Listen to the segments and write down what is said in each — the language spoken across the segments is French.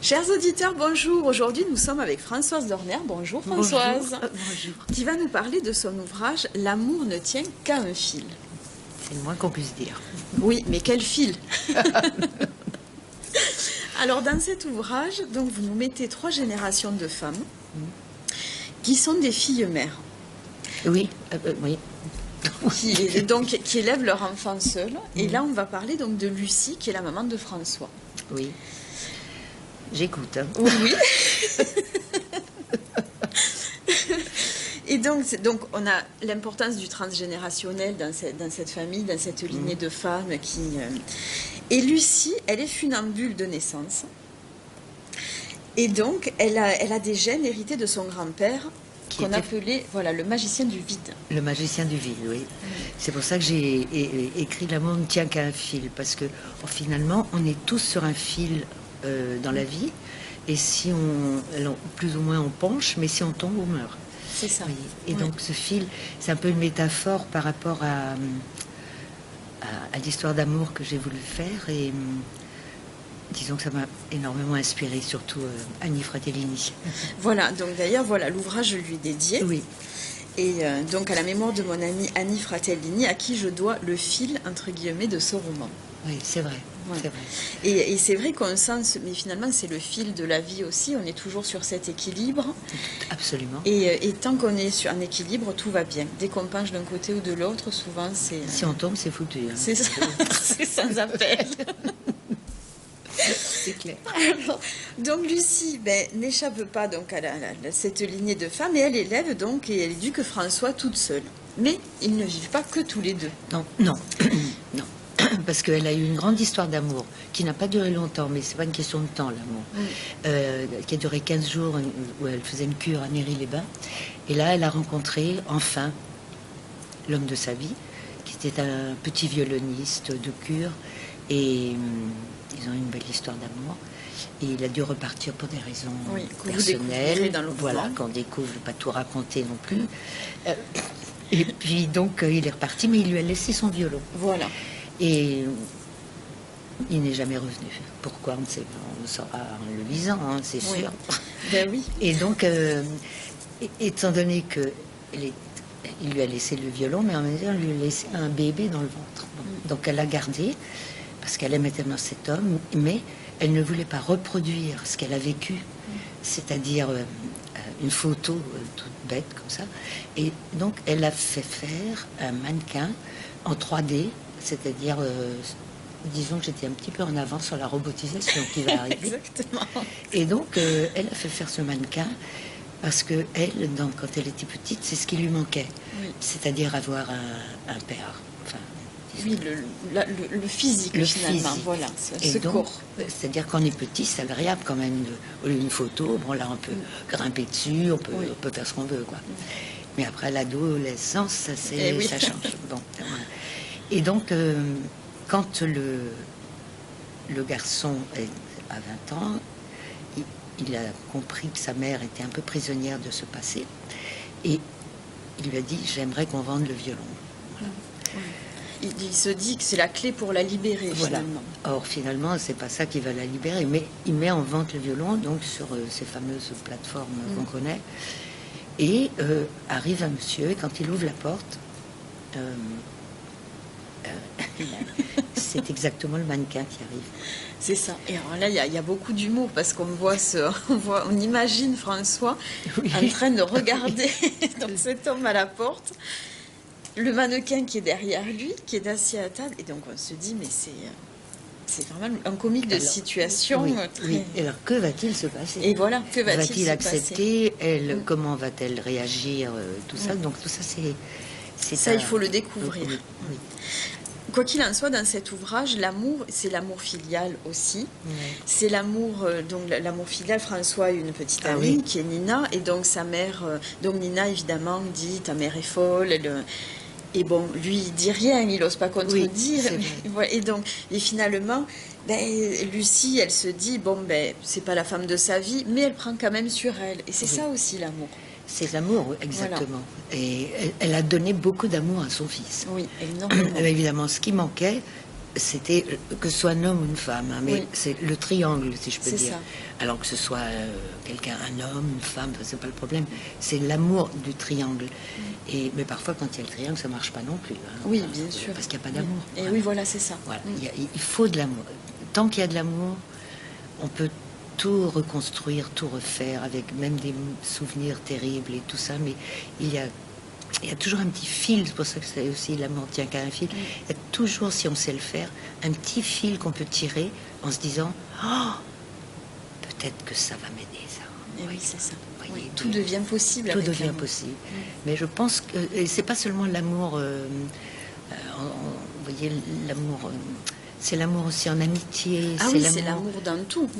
Chers auditeurs, bonjour. Aujourd'hui, nous sommes avec Françoise Dorner. Bonjour Françoise. Bonjour. Qui va nous parler de son ouvrage « L'amour ne tient qu'à un fil ». C'est le moins qu'on puisse dire. Oui, mais quel fil? Alors, dans cet ouvrage, donc, vous nous mettez 3 générations de femmes qui sont des filles-mères. Oui, oui. Qui élèvent leur enfant seul. Et là, on va parler donc de Lucie, qui est la maman de François. Oui. J'écoute. Hein. Oui. Et donc, on a l'importance du transgénérationnel dans cette famille, dans cette lignée de femmes qui... Et Lucie, elle est funambule de naissance. Et donc, elle a des gènes hérités de son grand-père, qu'on appelait le magicien du vide. Le magicien du vide, oui. C'est pour ça que j'ai écrit « L'amour ne tient qu'à un fil », parce que finalement, on est tous sur un fil dans la vie, et si plus ou moins on penche, mais si on tombe, on meurt. C'est ça. Oui. Et donc ce fil, c'est un peu une métaphore par rapport à l'histoire d'amour que j'ai voulu faire, et disons que ça m'a énormément inspiré, surtout Annie Fratellini. Voilà, donc d'ailleurs, l'ouvrage, je lui ai dédié. Oui. Et donc à la mémoire de mon amie Annie Fratellini, à qui je dois le fil, entre guillemets, de ce roman. Oui, c'est vrai. Ouais. C'est vrai. Et c'est vrai qu'on sent, mais finalement c'est le fil de la vie aussi, on est toujours sur cet équilibre. Absolument. Et tant qu'on est sur un équilibre, tout va bien. Dès qu'on penche d'un côté ou de l'autre, souvent c'est... Si on tombe, c'est foutu. Hein. C'est ça, c'est sans appel. C'est clair. Alors, donc Lucie n'échappe pas donc à cette lignée de femmes, et elle élève donc, et elle éduque François toute seule. Mais ils ne vivent pas que tous les deux. Non, non, non. Parce qu'elle a eu une grande histoire d'amour qui n'a pas duré longtemps, mais c'est pas une question de temps, l'amour, qui a duré 15 jours, où elle faisait une cure à Néry-les-Bains. Et là, elle a rencontré enfin l'homme de sa vie, qui était un petit violoniste de cure, et ils ont eu une belle histoire d'amour. Et il a dû repartir pour des raisons personnelles, voilà, qu'on découvre, pas tout raconter non plus. Et puis donc il est reparti, mais il lui a laissé son violon. Voilà. Et il n'est jamais revenu. Pourquoi? On ne sait pas. On le saura en le lisant, hein, c'est sûr. Ben oui. Et donc, étant donné que il lui a laissé le violon, mais en même temps, il lui a laissé un bébé dans le ventre. Donc, elle l'a gardé parce qu'elle aimait tellement cet homme, mais elle ne voulait pas reproduire ce qu'elle a vécu, c'est-à-dire une photo toute bête comme ça. Et donc, elle a fait faire un mannequin en 3D. C'est-à-dire, disons que j'étais un petit peu en avance sur la robotisation qui va arriver. Exactement. Et donc, elle a fait faire ce mannequin parce que elle, quand elle était petite, c'est ce qui lui manquait. Oui. C'est-à-dire avoir un père. Enfin, oui, le physique, finalement. Physique. Voilà, ce corps. C'est-à-dire qu'on est petit, c'est agréable quand même. Au lieu d'une photo, bon là, on peut grimper dessus, on peut faire ce qu'on veut, quoi. Mais après, l'adolescence, ça change. Bon, voilà. Et donc, quand le garçon a 20 ans, il a compris que sa mère était un peu prisonnière de ce passé, et il lui a dit « j'aimerais qu'on vende le violon ». Voilà. Il se dit que c'est la clé pour la libérer, finalement. Or, finalement, c'est pas ça qui va la libérer, mais il met en vente le violon, donc sur ces fameuses plateformes qu'on connaît, et arrive un monsieur, et quand il ouvre la porte... c'est exactement le mannequin qui arrive. C'est ça. Et alors là, il y a beaucoup d'humour parce qu'on on imagine François en train de regarder donc cet homme à la porte, le mannequin qui est derrière lui, qui est assis à la table, et donc on se dit mais c'est vraiment un comique de situation. Oui. Et alors que va-t-il se passer? Et voilà, que va-t-il accepter? Elle, comment va-t-elle réagir? Tout ça. Donc tout ça, il faut le découvrir. Oui. Quoi qu'il en soit, dans cet ouvrage, l'amour, c'est l'amour filial aussi. C'est l'amour, donc l'amour filial. François a une petite amie qui est Nina, et donc sa mère, donc Nina évidemment dit ta mère est folle. Et bon, lui il dit rien, il n'ose pas contredire. Et finalement, Lucie, elle se dit c'est pas la femme de sa vie, mais elle prend quand même sur elle. Et c'est ça aussi l'amour. C'est l'amour, exactement. Voilà. Et elle a donné beaucoup d'amour à son fils. Oui, énormément. Évidemment, ce qui manquait, c'était que ce soit un homme ou une femme, hein, mais c'est le triangle, si je peux dire. Ça. Alors que ce soit quelqu'un, un homme, une femme, c'est pas le problème. C'est l'amour du triangle. Mais parfois, quand il y a le triangle, ça marche pas non plus. Hein. Oui, bien sûr. Parce qu'il n'y a pas d'amour. Et oui, voilà, c'est ça. Voilà. Il faut de l'amour. Tant qu'il y a de l'amour, on peut tout reconstruire, tout refaire, avec même des souvenirs terribles et tout ça, mais il y a toujours un petit fil, c'est pour ça que c'est aussi l'amour tient qu'à un fil. Il y a toujours, si on sait le faire, un petit fil qu'on peut tirer en se disant oh, peut-être que ça va m'aider, ça. Et oui, c'est ça. Voyez, tout devient possible. Tout devient possible. Mais je pense que c'est pas seulement l'amour, vous voyez, l'amour. C'est l'amour aussi en amitié. Ah oui, c'est l'amour dans tout.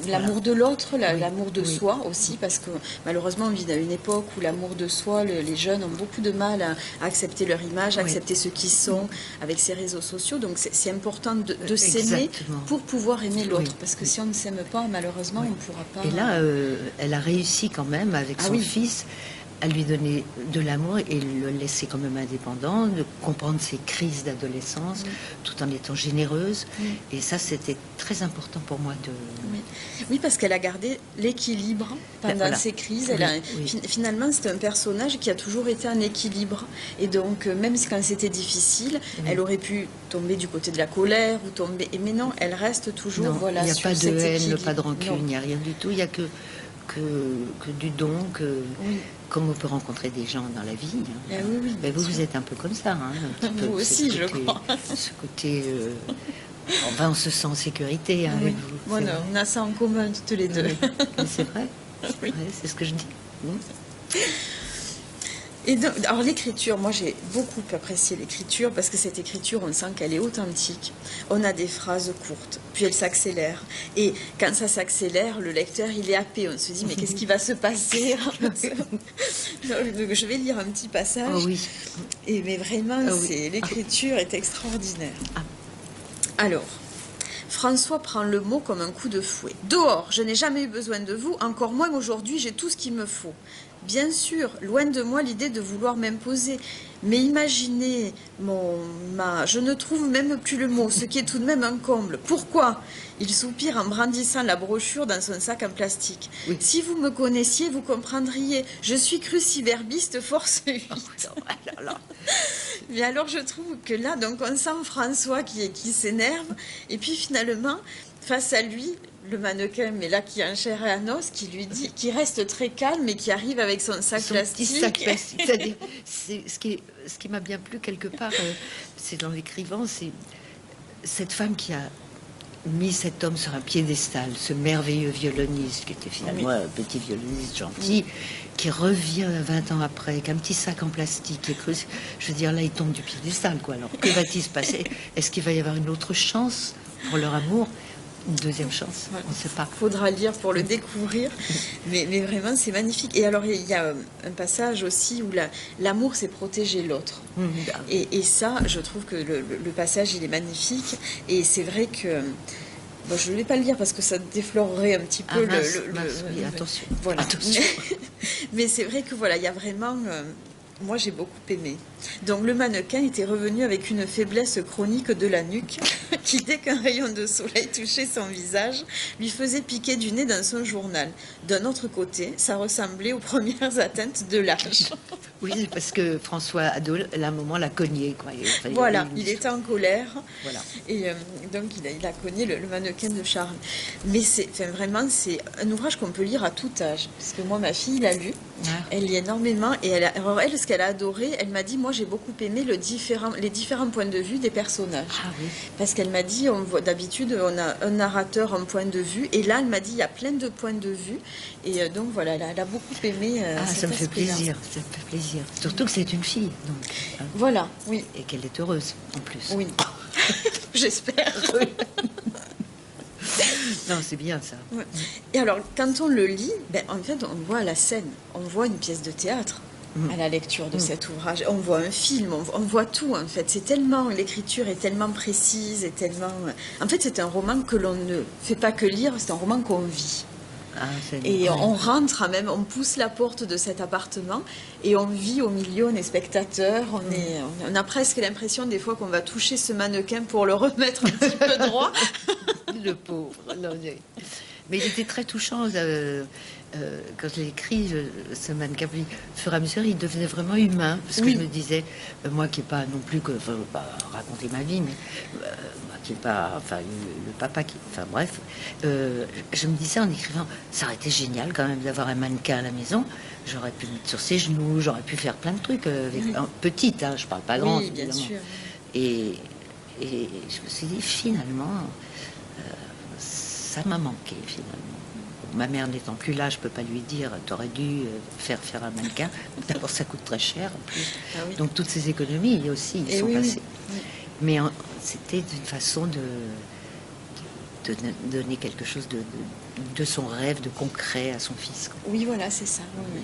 L'amour de l'autre, l'amour de soi aussi, parce que malheureusement, on vit dans une époque où l'amour de soi, les jeunes ont beaucoup de mal à accepter leur image, à accepter ce qu'ils sont avec ces réseaux sociaux. Donc c'est important de s'aimer pour pouvoir aimer l'autre. Parce que si on ne s'aime pas, malheureusement, on ne pourra pas... Et là, elle a réussi quand même avec son fils à lui donner de l'amour et le laisser quand même indépendant, de comprendre ses crises d'adolescence, tout en étant généreuse. Et ça, c'était très important pour moi de... Oui, parce qu'elle a gardé l'équilibre pendant ses crises. Finalement, c'est un personnage qui a toujours été en équilibre. Et donc, même quand c'était difficile, elle aurait pu tomber du côté de la colère ou tomber... Mais non, elle reste toujours... Non, voilà, il n'y a pas de haine, équilibre. pas de rancune, il n'y a rien du tout. Il n'y a que du don, comme on peut rencontrer des gens dans la vie. Hein. Mais vous êtes un peu comme ça. Hein, un petit vous peu, aussi, je crois. Ce côté... on se sent en sécurité avec vous. Voilà, on a ça en commun toutes les deux. C'est vrai, c'est ce que je dis. Et donc, alors l'écriture, moi j'ai beaucoup apprécié l'écriture parce que cette écriture, on sent qu'elle est authentique. On a des phrases courtes, puis elle s'accélère. Et quand ça s'accélère, le lecteur, il est happé. On se dit, mais qu'est-ce qui va se passer? Donc, je vais lire un petit passage. Oh oui. Mais vraiment, l'écriture est extraordinaire. Alors... François prend le mot comme un coup de fouet. Dehors, je n'ai jamais eu besoin de vous, encore moins aujourd'hui, j'ai tout ce qu'il me faut. Bien sûr, loin de moi l'idée de vouloir m'imposer. Mais imaginez, je ne trouve même plus le mot, ce qui est tout de même un comble. Pourquoi? Il soupire en brandissant la brochure dans son sac en plastique. Oui. Si vous me connaissiez, vous comprendriez. Je suis cruciverbiste force 8. Mais alors je trouve que là, donc on sent François qui s'énerve. Et puis finalement, face à lui, le mannequin, mais là qui est en chair et en os, qui lui dit, qui reste très calme et qui arrive avec son sac plastique. Petit sac plastique. C'est-à-dire, ce qui m'a bien plu quelque part, c'est dans l'écrivain, c'est cette femme qui a mis cet homme sur un piédestal, ce merveilleux violoniste qui était finalement un petit violoniste gentil, qui revient 20 ans après avec un petit sac en plastique. Je veux dire, là, il tombe du piédestal, quoi. Alors, que va-t-il se passer? Est-ce qu'il va y avoir une autre chance pour leur amour? Une deuxième chance, on ne sait pas. Il faudra lire pour le découvrir, mais vraiment c'est magnifique. Et alors il y a un passage aussi où l'amour c'est protéger l'autre. Et ça, je trouve que le passage il est magnifique. Et c'est vrai que je ne vais pas le lire parce que ça déflorerait un petit peu oui, attention. Voilà. Attention. Mais c'est vrai que voilà, il y a vraiment... moi, j'ai beaucoup aimé. Donc, le mannequin était revenu avec une faiblesse chronique de la nuque qui, dès qu'un rayon de soleil touchait son visage, lui faisait piquer du nez dans son journal. D'un autre côté, ça ressemblait aux premières atteintes de l'âge. Oui, parce que François Ado, à un moment, l'a cogné. Quoi. Voilà, il était en colère. Voilà. Et donc, il a cogné le mannequin de Charles. Mais vraiment, c'est un ouvrage qu'on peut lire à tout âge. Parce que moi, ma fille l'a lu. Elle lit énormément. Et elle, ce qu'elle a adoré, elle m'a dit, moi, j'ai beaucoup aimé les différents points de vue des personnages. Parce qu'elle m'a dit, d'habitude, on a un narrateur, un point de vue. Et là, elle m'a dit, il y a plein de points de vue. Et donc, voilà, elle a beaucoup aimé. Ça me fait plaisir. Ça me fait plaisir. Surtout que c'est une fille. Donc, voilà, oui. Et qu'elle est heureuse, en plus. Oui. J'espère. Non, c'est bien ça. Ouais. Et alors, quand on le lit, en fait, on voit la scène. On voit une pièce de théâtre à la lecture de cet ouvrage. On voit un film, on voit tout, en fait. C'est tellement... L'écriture est tellement précise et tellement... En fait, c'est un roman que l'on ne fait pas que lire, c'est un roman qu'on vit. Et on rentre, même, on pousse la porte de cet appartement et on vit au milieu, des spectateurs. On a presque l'impression des fois qu'on va toucher ce mannequin pour le remettre un petit peu droit. Le pauvre. Mais il était très touchant. Quand je l'ai écrit, ce mannequin, au fur et à mesure, il devenait vraiment humain. Parce que je me disais, moi qui n'ai pas non plus que raconter ma vie, mais moi qui n'ai pas, enfin, le papa qui, enfin bref, je me disais en écrivant, ça aurait été génial quand même d'avoir un mannequin à la maison. J'aurais pu me mettre sur ses genoux, j'aurais pu faire plein de trucs petite, hein, je parle pas grand, oui, bien sûr. Et je me suis dit, finalement, ça m'a manqué, finalement. Ma mère n'étant plus là, je peux pas lui dire t'aurais dû faire un mannequin. D'abord, ça coûte très cher en plus. Donc toutes ces économies aussi sont passées. Oui. Mais c'était d'une façon de donner quelque chose de son rêve, de concret à son fils. Quoi. Oui, voilà, c'est ça. Oui.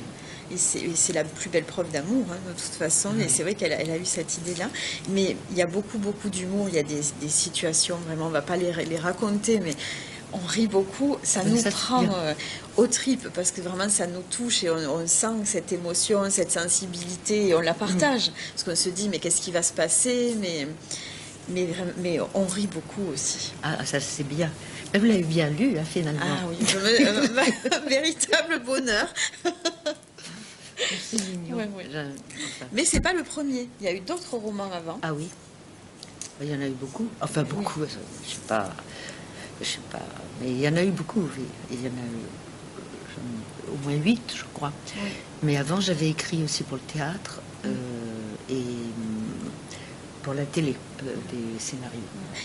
Et c'est la plus belle preuve d'amour, hein, de toute façon. Et c'est vrai qu'elle a eu cette idée-là. Mais il y a beaucoup d'humour. Il y a des situations, vraiment, on va pas les raconter, mais on rit beaucoup, ça nous prend aux tripes parce que vraiment ça nous touche et on sent cette émotion, cette sensibilité et on la partage parce qu'on se dit mais qu'est-ce qui va se passer, mais on rit beaucoup aussi. Ah, ça c'est bien. Mais vous l'avez bien lu, hein, finalement. Ah oui, un véritable bonheur. C'est mignon. Ouais. Mais c'est pas le premier, il y a eu d'autres romans avant. Ah oui, il y en a eu beaucoup. Enfin beaucoup, je sais pas, mais il y en a eu beaucoup. Il y en a eu au moins 8, je crois. Oui. Mais avant, j'avais écrit aussi pour le théâtre et pour la télé, des scénarios.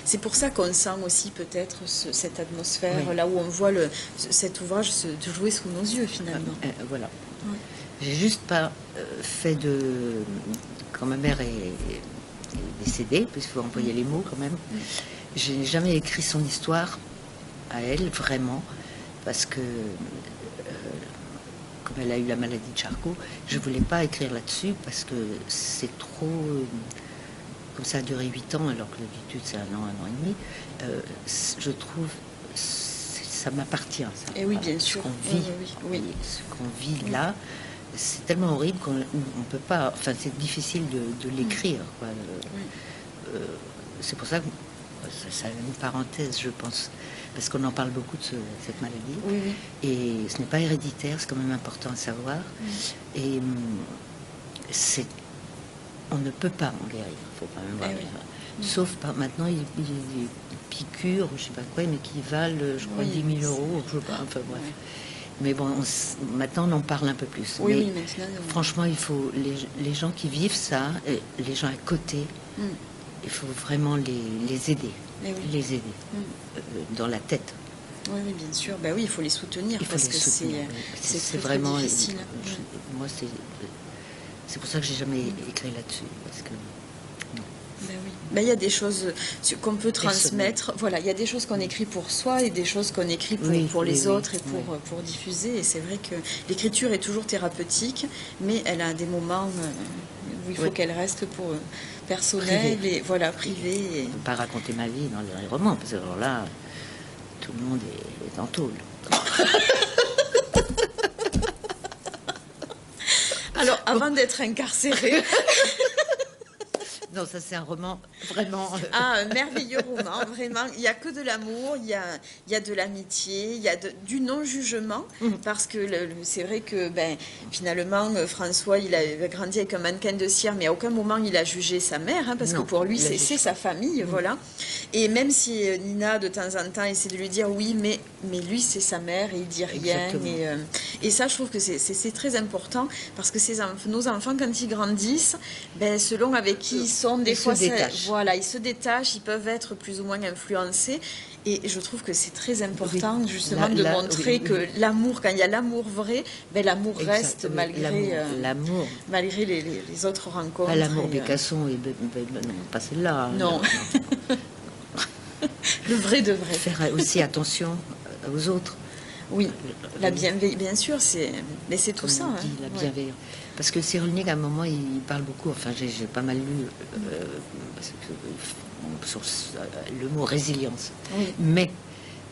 C'est pour ça qu'on sent aussi peut-être cette atmosphère, là où on voit cet ouvrage se jouer sous nos yeux, finalement. Voilà. Oui. J'ai juste pas fait quand ma mère est décédée, puisqu'il faut employer les mots quand même. Je n'ai jamais écrit son histoire à elle, vraiment, parce que comme elle a eu la maladie de Charcot, je ne voulais pas écrire là-dessus, parce que c'est trop... comme ça a duré 8 ans, alors que l'habitude c'est 1 an et demi, je trouve... ça m'appartient, ça. Et oui, bien sûr. Ce qu'on vit, ce qu'on vit là, c'est tellement horrible qu'on ne peut pas... Enfin, c'est difficile de l'écrire, quoi. C'est pour ça que ça a une parenthèse, je pense, parce qu'on en parle beaucoup de cette maladie. Et ce n'est pas héréditaire, c'est quand même important à savoir. Et on ne peut pas en guérir, il faut quand même voir. Sauf maintenant, il y a des piqûres, je ne sais pas quoi, mais qui valent, je crois, 10 000 euros, je sais pas, enfin bref. Mais bon, maintenant on en parle un peu plus. Mais franchement, il faut les gens qui vivent ça, les gens à côté, il faut vraiment les aider, les aider dans la tête. Oui, bien sûr. Ben oui, il faut les soutenir parce que c'est vraiment difficile. Moi, c'est pour ça que j'ai jamais écrit là-dessus, parce que. Ben, il y a des choses qu'on peut transmettre. Voilà, il y a des choses qu'on écrit pour soi et des choses qu'on écrit pour les autres et pour diffuser. Et c'est vrai que l'écriture est toujours thérapeutique, mais elle a des moments où il faut qu'elle reste pour personnel et privé. Je ne peux pas raconter ma vie dans les romans, parce que alors là, tout le monde est en tôle. Alors, avant d'être incarcéré... Non, ça c'est un roman vraiment... un merveilleux roman, vraiment. Il n'y a que de l'amour, il y a de l'amitié, il y a du non-jugement, parce que c'est vrai que finalement, François, il a grandi avec un mannequin de cire, mais à aucun moment il a jugé sa mère, parce que pour lui, c'est sa famille, voilà. Et même si Nina, de temps en temps, essaie de lui dire oui, mais lui, c'est sa mère, et il dit rien. Et ça, je trouve que c'est très important, parce que nos enfants, quand ils grandissent, selon avec qui ils sont, des fois, ils se détachent, ils peuvent être plus ou moins influencés. Et je trouve que c'est très important, justement, de montrer que l'amour, quand il y a l'amour vrai, l'amour reste malgré les autres rencontres. Pas l'amour des cassons, non, pas celle-là. Non. Le vrai de vrai. Faire aussi attention aux autres. Oui, la bienveillance, bien sûr, mais c'est tout ça. La bienveillance. Parce que Cyrulnik, à un moment, il parle beaucoup, enfin j'ai pas mal lu sur le mot résilience. Mais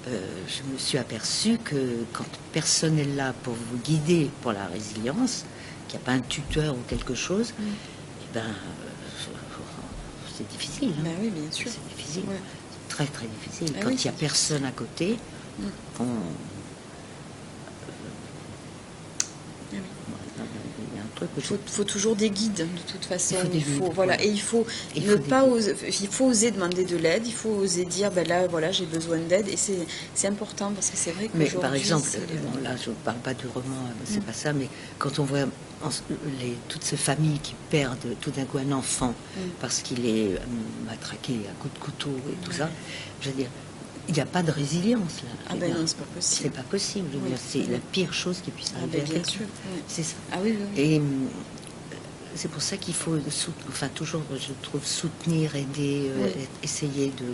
je me suis aperçue que quand personne n'est là pour vous guider pour la résilience, qu'il n'y a pas un tuteur ou quelque chose, eh ben, c'est difficile. Hein. Ben oui, bien sûr. C'est difficile. Ouais. C'est très, très difficile. Ah Quand oui, il n'y a personne à côté, on... Il y a un truc que Il faut toujours des guides, de toute façon. Il faut voilà. ouais. Et il faut oser demander de l'aide, il faut oser dire, ben là, voilà, j'ai besoin d'aide. Et c'est important, parce que c'est vrai qu'aujourd'hui... Mais par exemple, bon, là, je ne parle pas du roman, c'est pas ça, mais quand on voit toutes ces familles qui perdent tout d'un coup un enfant parce qu'il est matraqué à coups de couteau et tout ça, je veux dire, il n'y a pas de résilience là. Ah ben non, c'est pas possible. C'est pas possible. Je veux dire, c'est la pire chose qui puisse arriver à bien quelqu'un. sûr. C'est ça. Ah oui, oui, oui. Et c'est pour ça qu'il faut, toujours, je trouve, soutenir, aider, essayer de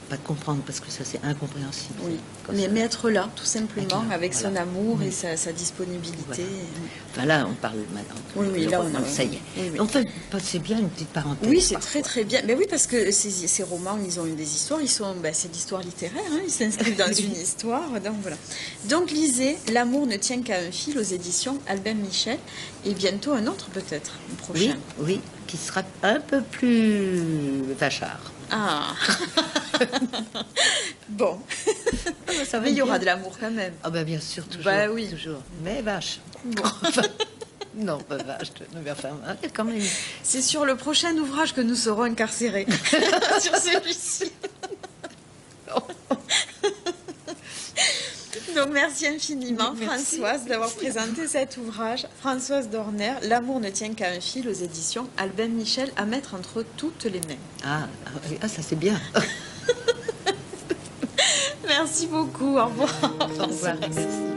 pas de comprendre, parce que ça c'est incompréhensible. Oui. Quand Mais être là, tout simplement, avec voilà. son amour et sa disponibilité. Voilà. Enfin, là, on parle maintenant. Oui, là, ça y est. Oui, oui. En fait, c'est bien une petite parenthèse. Oui, c'est parfois. très très bien. Mais oui, parce que ces romans, ils ont eu des histoires. C'est l'histoire littéraire. Hein, ils s'inscrivent dans une histoire. Donc voilà. Donc lisez L'amour ne tient qu'à un fil aux éditions Albin Michel, et bientôt un autre peut-être, un prochain. Oui, qui sera un peu plus vachard. Ah. Bon. Ça Mais il y aura de l'amour quand même. Ah ben bien sûr, toujours. Bah oui. Toujours. Mais vache. Bon. Non, pas vache. Mais enfin, quand même. C'est sur le prochain ouvrage que nous serons incarcérés. Sur celui-ci. Donc merci infiniment, Merci. Françoise, d'avoir présenté cet ouvrage. Françoise Dorner, L'amour ne tient qu'à un fil, aux éditions Albin Michel, à mettre entre toutes les mains. Ah, ça c'est bien. Merci beaucoup, au revoir. Au revoir. Merci.